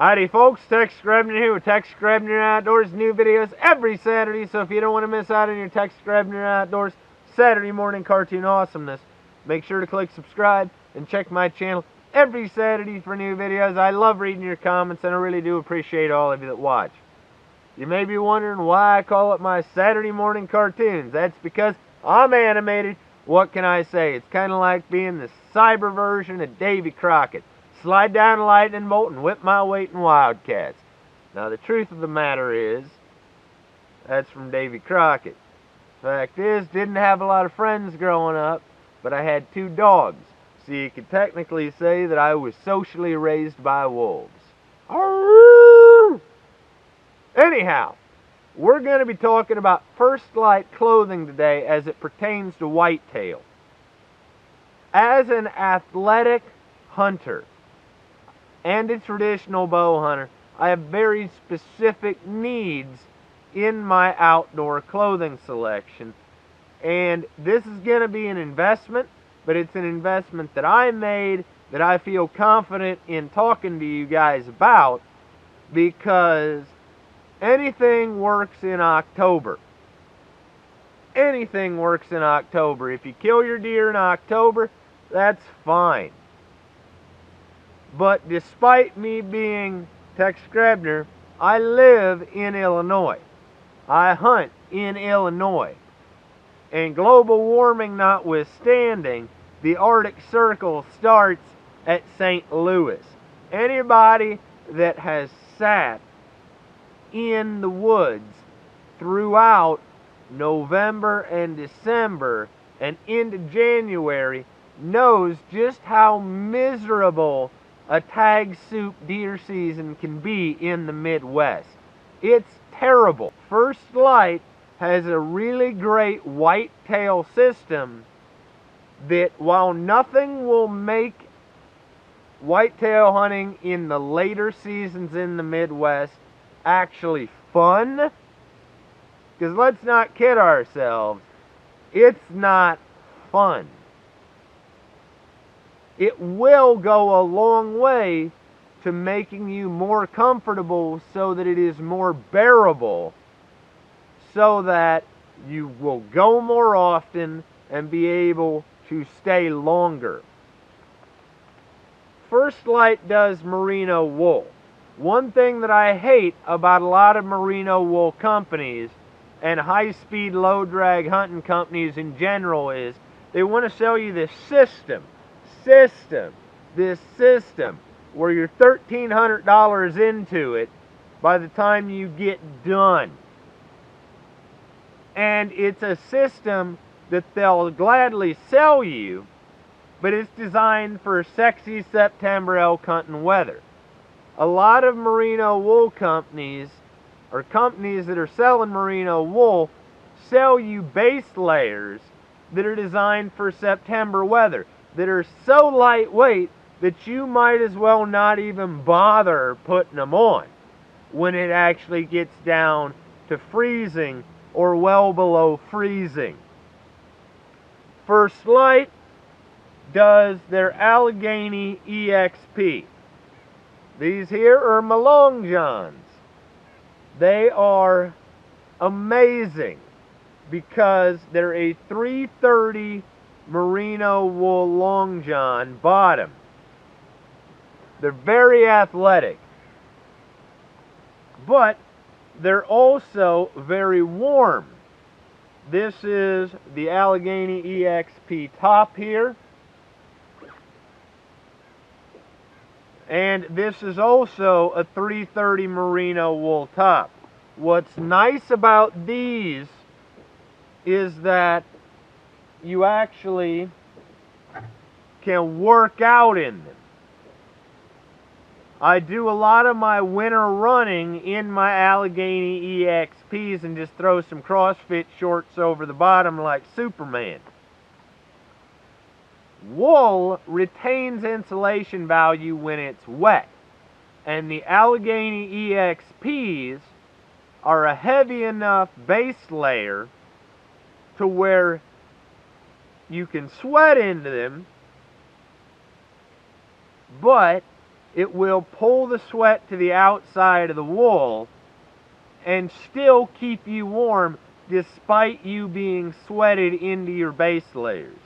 Howdy folks, Tex Grebner here with Tex Grebner Outdoors. New videos every Saturday, so if you don't want to miss out on your Tex Grebner Outdoors Saturday morning cartoon awesomeness, make sure to click subscribe and check my channel every Saturday for new videos. I love reading your comments and I really do appreciate all of you that watch. You may be wondering why I call it my Saturday morning cartoons. That's because I'm animated. What can I say? It's kind of like being the cyber version of Davy Crockett. Slide down a lightning bolt and whip my weight in wildcats. Now the truth of the matter is, that's from Davy Crockett. Fact is, didn't have a lot of friends growing up, but I had 2 dogs. So you could technically say that I was socially raised by wolves. Anyhow, we're going to be talking about Firstlite clothing today as it pertains to whitetail. As an athletic hunter and a traditional bow hunter, I have very specific needs in my outdoor clothing selection. And this is going to be an investment, but it's an investment that I made that I feel confident in talking to you guys about, because anything works in October. Anything works in October. If you kill your deer in October, that's fine. But despite me being Tex Grebner, I live in Illinois. I hunt in Illinois. And global warming notwithstanding, the Arctic Circle starts at St. Louis. Anybody that has sat in the woods throughout November and December and into January knows just how miserable a tag soup deer season can be in the Midwest. It's terrible. Firstlite has a really great whitetail system that, while nothing will make whitetail hunting in the later seasons in the Midwest actually fun, because let's not kid ourselves, it's not fun. It will go a long way to making you more comfortable so that it is more bearable, so that you will go more often and be able to stay longer. Firstlite does merino wool. One thing that I hate about a lot of merino wool companies and high-speed, low-drag hunting companies in general is they want to sell you this system where you're $1,300 into it by the time you get done. And it's a system that they'll gladly sell you, but it's designed for sexy September elk hunting weather. A lot of merino wool companies, or companies that are selling merino wool, sell you base layers that are designed for September weather, that are so lightweight that you might as well not even bother putting them on when it actually gets down to freezing or well below freezing. Firstlite does their Allegheny Exp. These here are my long johns. They are amazing because they're a 330 merino wool long john bottom. They're very athletic, but they're also very warm. This is the Allegheny Exp top here, and this is also a 330 merino wool top. What's nice about these is that you actually can work out in them. I do a lot of my winter running in my Allegheny EXPs and just throw some CrossFit shorts over the bottom like Superman. Wool retains insulation value when it's wet, and the Allegheny EXPs are a heavy enough base layer to where you can sweat into them, but it will pull the sweat to the outside of the wool and still keep you warm despite you being sweated into your base layers.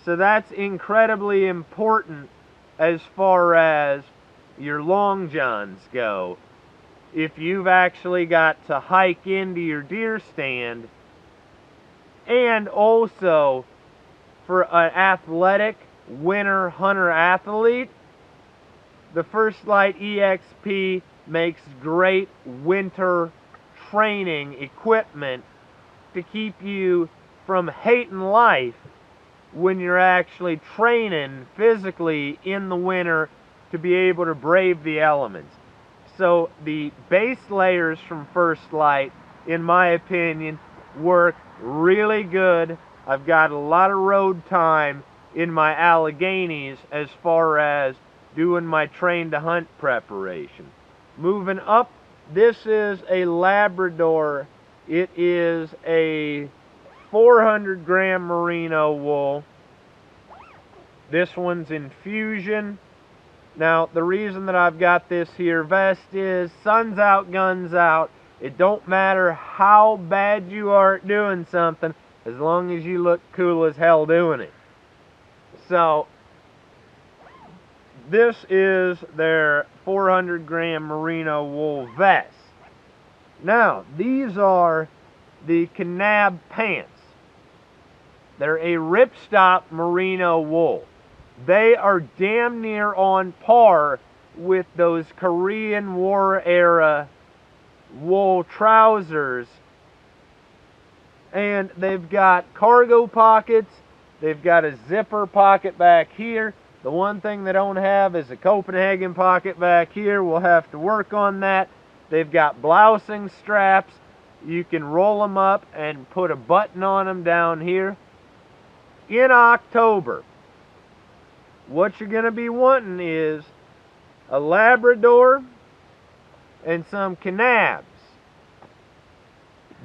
So that's incredibly important as far as your long johns go. If you've actually got to hike into your deer stand, and also for an athletic winter hunter athlete, the Firstlite EXP makes great winter training equipment to keep you from hating life when you're actually training physically in the winter to be able to brave the elements. So the base layers from Firstlite, in my opinion, work really good. I've got a lot of road time in my Alleghenies as far as doing my train to hunt preparation. Moving up, this is a Labrador. It is a 400 gram merino wool. This one's in fusion. Now, the reason that I've got this here vest is sun's out, guns out. It don't matter how bad you are at doing something, as long as you look cool as hell doing it. So, this is their 400 gram merino wool vest. Now, these are the Kanab pants. They're a ripstop merino wool. They are damn near on par with those Korean War era wool trousers. And they've got cargo pockets. They've got a zipper pocket back here. The one thing they don't have is a Copenhagen pocket back here. We'll have to work on that. They've got blousing straps. You can roll them up and put a button on them down here. In October, what you're going to be wanting is a Labrador and some Kanabs.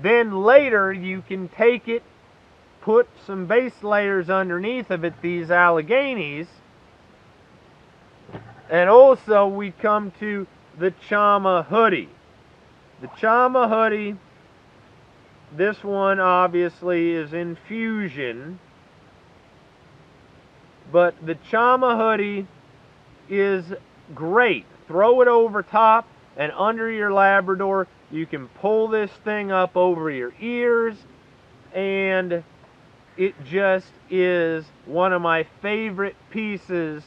Then later you can take it, put some base layers underneath of it, these Alleghenies. And also we come to the Chama Hoody. The Chama Hoody, this one obviously is in fusion. But the Chama Hoody is great. Throw it over top and under your Labrador. You can pull this thing up over your ears, and it just is one of my favorite pieces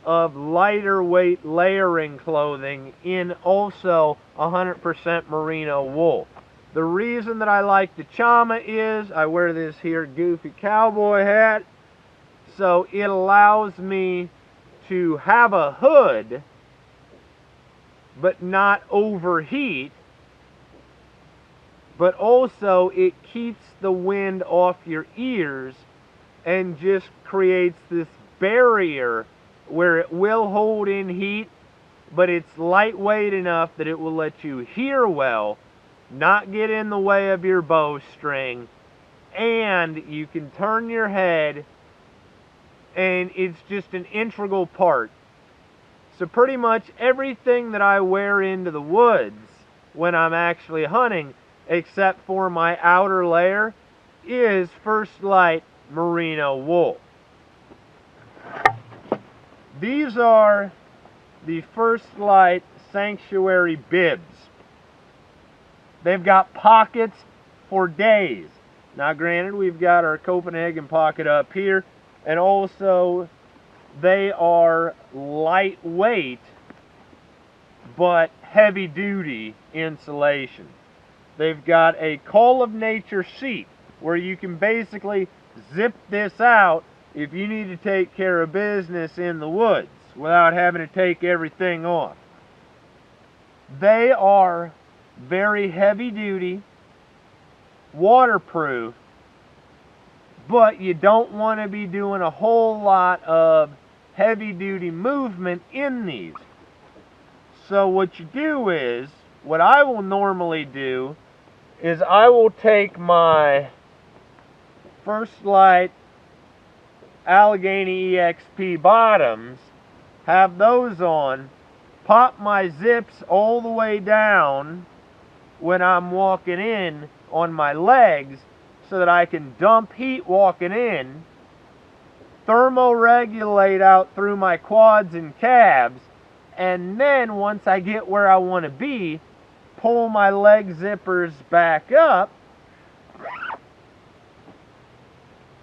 of lighter weight layering clothing in also 100% merino wool. The reason that I like the Chama is I wear this here goofy cowboy hat. So it allows me to have a hood, but not overheat. But also it keeps the wind off your ears and just creates this barrier where it will hold in heat, but it's lightweight enough that it will let you hear well, not get in the way of your bowstring, and you can turn your head, and it's just an integral part. So pretty much everything that I wear into the woods when I'm actually hunting, except for my outer layer, is Firstlite merino wool. These are the Firstlite Sanctuary Bibs. They've got pockets for days. Now granted, we've got our Copenhagen pocket up here, and also they are lightweight but heavy duty insulation. They've got a Call of Nature seat where you can basically zip this out if you need to take care of business in the woods without having to take everything off. They are very heavy duty, waterproof, but you don't want to be doing a whole lot of heavy duty movement in these. So what you do is, what I will normally do is I will take my Firstlite Allegheny Exp bottoms have those on, pop my zips all the way down when I'm walking in on my legs so that I can dump heat walking in, thermoregulate out through my quads and calves, and then once I get where I want to be, pull my leg zippers back up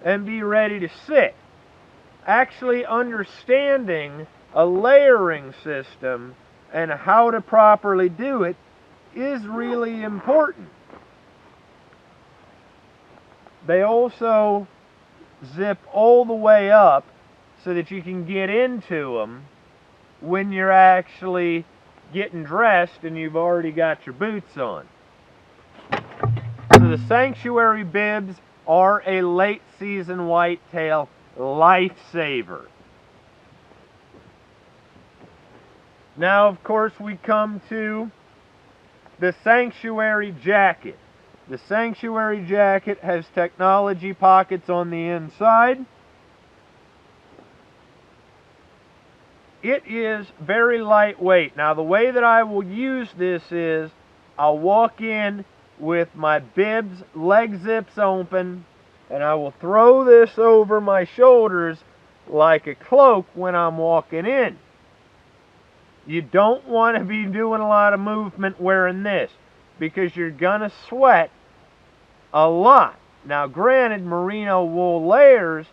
and be ready to sit. Actually understanding a layering system and how to properly do it is really important. They also zip all the way up so that you can get into them when you're actually getting dressed and you've already got your boots on. So the Sanctuary bibs are a late season whitetail lifesaver. Now, of course, we come to the Sanctuary Jacket. The Sanctuary Jacket has technology pockets on the inside. It is very lightweight. Now, the way that I will use this is I'll walk in with my bibs, leg zips open, and I will throw this over my shoulders like a cloak when I'm walking in. You don't want to be doing a lot of movement wearing this because you're gonna sweat a lot. Now, granted, merino wool layers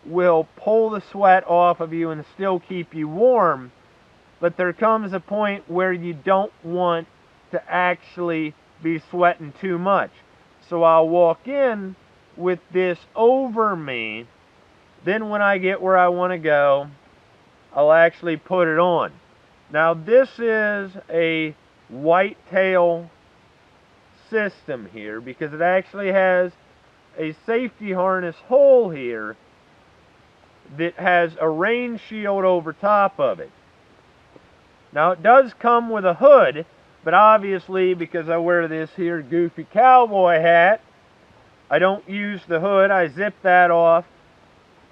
will pull the sweat off of you and still keep you warm, but there comes a point where you don't want to actually be sweating too much. So I'll walk in with this over me, then when I get where I want to go, I'll actually put it on. Now, this is a whitetail system here because it actually has a safety harness hole here that has a rain shield over top of it. Now, it does come with a hood, but obviously because I wear this here goofy cowboy hat, I don't use the hood. I zip that off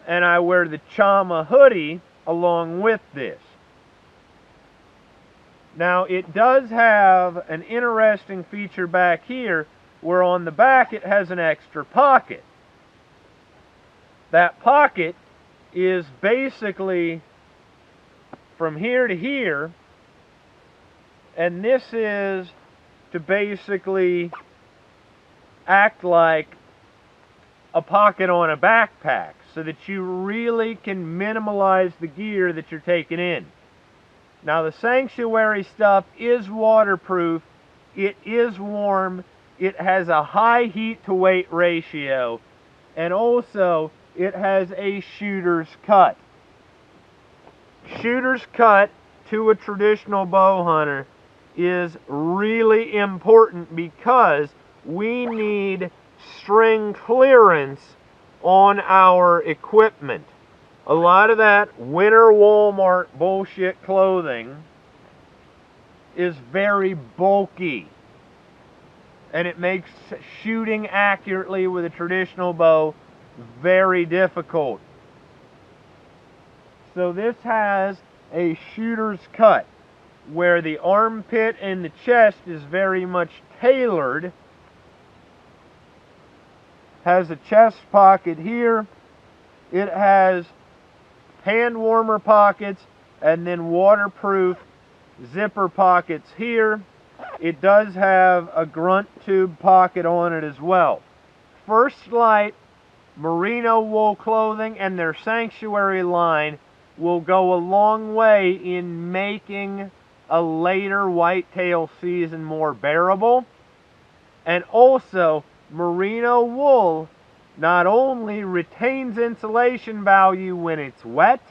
and I wear the Chama Hoody along with this. Now, it does have an interesting feature back here where on the back it has an extra pocket. That pocket is basically from here to here, and this is to basically act like a pocket on a backpack so that you really can minimize the gear that you're taking in. Now, the Sanctuary stuff is waterproof, it is warm, it has a high heat to weight ratio, and also it has a shooter's cut. Shooter's cut to a traditional bow hunter is really important because we need string clearance on our equipment. A lot of that winter Walmart bullshit clothing is very bulky, and it makes shooting accurately with a traditional bow very difficult. So this has a shooter's cut where the armpit and the chest is very much tailored. Has a chest pocket here. It has hand warmer pockets and then waterproof zipper pockets here. It does have a grunt tube pocket on it as well. Firstlite merino wool clothing and their Sanctuary line will go a long way in making a later whitetail season more bearable. And also, merino wool not only retains insulation value when it's wet,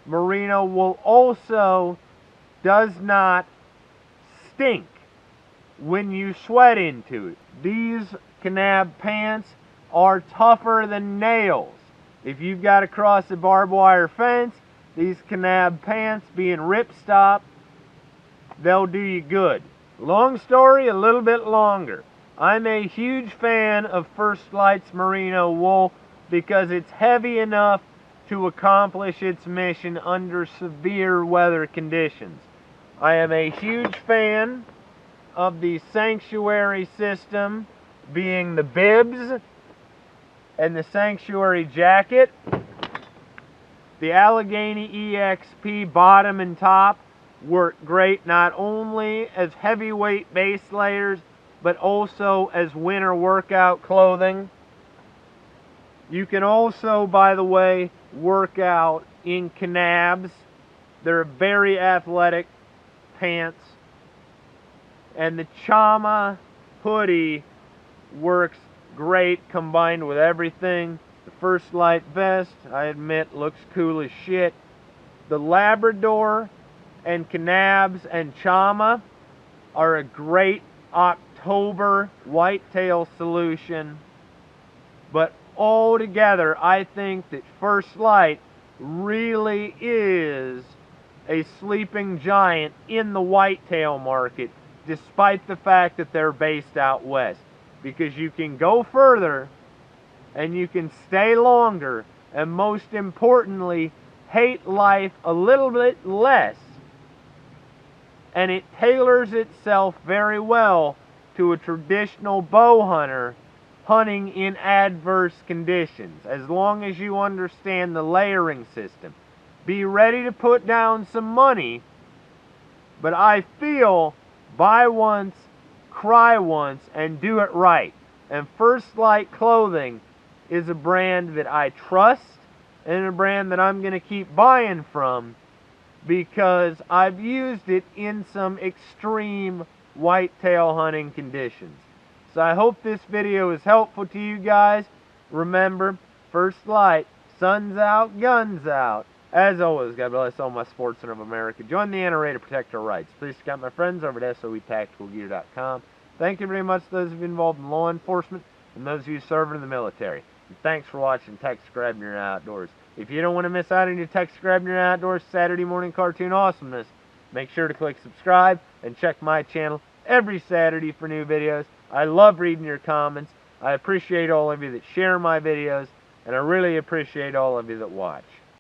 merino wool also does not stink when you sweat into it. These Kanab pants are tougher than nails. If you've got to cross a barbed wire fence, these Kanab pants being ripstop, they'll do you good. Long story, a little bit longer. I'm a huge fan of Firstlite's merino wool because it's heavy enough to accomplish its mission under severe weather conditions. I am a huge fan of the Sanctuary system, being the Bibs and the Sanctuary Jacket. The Allegheny Exp bottom and top work great not only as heavyweight base layers, but also as winter workout clothing. You can also, by the way, work out in Kanabs. They're very athletic pants. And the Chama Hoody works great combined with everything. The Firstlite vest, I admit, looks cool as shit. The Labrador and Kanabs and Chama are a great October whitetail solution. But altogether, I think that Firstlite really is a sleeping giant in the whitetail market, despite the fact that they're based out west. Because you can go further, and you can stay longer, and most importantly, hate life a little bit less. And it tailors itself very well to a traditional bow hunter hunting in adverse conditions, as long as you understand the layering system. Be ready to put down some money, but I feel buy once, cry once, and do it right. And Firstlite Clothing is a brand that I trust, and a brand that I'm going to keep buying from, because I've used it in some extreme whitetail hunting conditions. So I hope this video is helpful to you guys. Remember, Firstlite, sun's out, guns out. As always, God bless all my sportsmen of America. Join the NRA to protect our rights. Please check out my friends over at SOETacticalgear.com. Thank you very much to those of you involved in law enforcement and those of you serving in the military. And thanks for watching Tex Grebner Outdoors. If you don't want to miss out on your Tex Grebner Outdoors Saturday morning cartoon awesomeness, make sure to click subscribe and check my channel every Saturday for new videos. I love reading your comments. I appreciate all of you that share my videos, and I really appreciate all of you that watch.